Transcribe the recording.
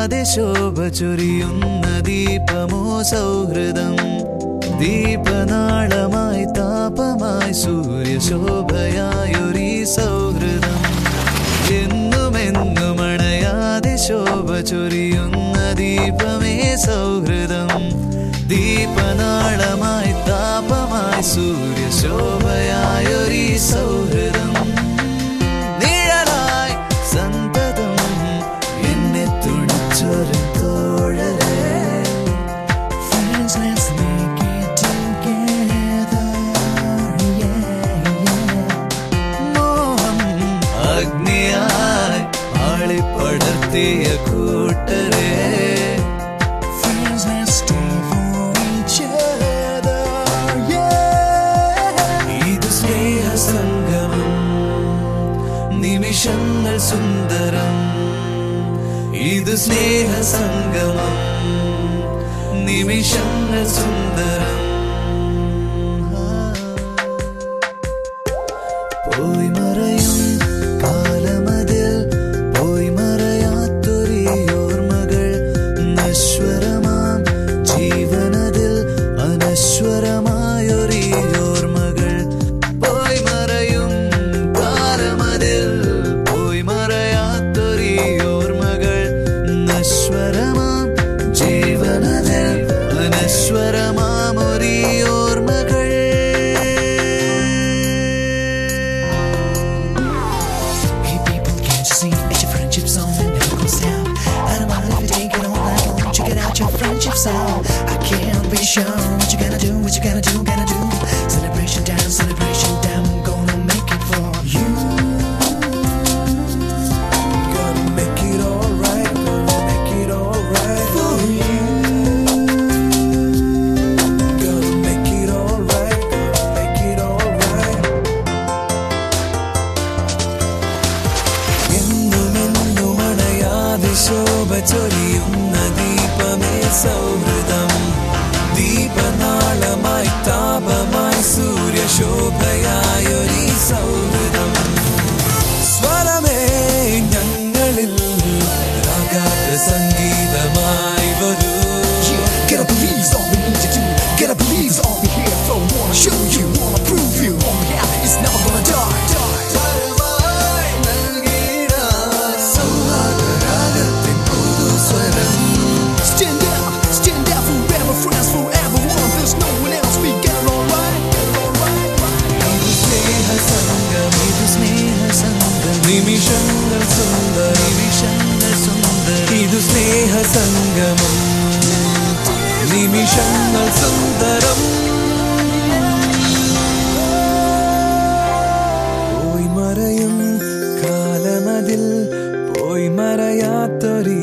മറയാതെ ശോഭ ചൊരിയുന്ന ദീപമോ സൗഹൃദം. ദീപനാളമായി താപമായി സൂര്യശോഭയായൊരീ സൗഹൃദം. എന്നുമെന്നും അണയാതെ ശോഭ ചൊരിയുന്ന ദീപമേ സൗഹൃദം. ദീപനാളമായി താപമായി സൂര്യശോഭയായൊരീ സൗഹൃദം. നിഴലായി സന്തതം എന്നെ തുണച്ചൊരു തോഴരേ. Friends, let's make it together, yeah, yeah. മോഹം അഗ്നിയായി ആളിപ്പടർത്തിയ കൂട്ടരേ. Friends, let's stay for each other, yeah. ഇത് സ്നേഹസംഗമം, നിമിഷങ്ങൾ സുന്ദരം. ഇത് സ്നേഹസംഗമം, നിമിഷങ്ങൾ സുന്ദരം. പോയി മറയും കാലമതിൽ പോയി മറയാത്തൊരീ ഓർമ്മകൾ. നശ്വരമാം ജീവനതിൽ അനശ്വരമായൊരീ ഓർമ്മകൾ. പോയി മറയും കാലമതിൽ പോയി മറയാത്തൊരീ ഓർമ്മകൾ. നശ്വരമാം ജീവനതിൽ അനശ്വരമാമൊരീ ഓർമ്മകൾ. Hey people, can't you see it's your friendship song that never goes down? I don't mind if you take it all night long. Check it out, your friendship song. I can't be sure what you gotta do, what you gotta do, gotta do. Celebration down, I'm gonna make it for you. Gonna make it alright, gonna make it alright for you. Gonna make it alright, gonna make it alright. എന്നുമെന്നും അണയാതെ ശോഭ ചൊരിയുന്ന ദീപമേ സൗഹൃദം. ദീപനാളമായി താപമായി സൂര്യശോഭയായൊരീ സൗഹൃദം. സ്വരമേ ഞങ്ങളിൽ രാഗാത്ര സംഗീതമായി വരൂ. Gotta believe it's all we need to do. Gotta believe it's all we here for. Wanna show you, wanna prove you. All we have is never gonna die. പരമായി നൽകിയിടാൻ സൗഹാർദ്ദരാഗത്തിൻ പുതുസ്വരം. Stand out forever, friends forever. One, there's no one else. We get it all right. ഇത് സ്നേഹസംഗം, ഇത് സ്നേഹസംഗം. നിമിഷങ്ങൾ സുന്ദരം, നിമിഷങ്ങൾ സുന്ദരം. ഇത് സ്നേഹസംഗമം, നിമിഷങ്ങൾ സുന്ദരം. പോയി മറയും കാലമതിൽ പോയി മറയാത്തൊരീ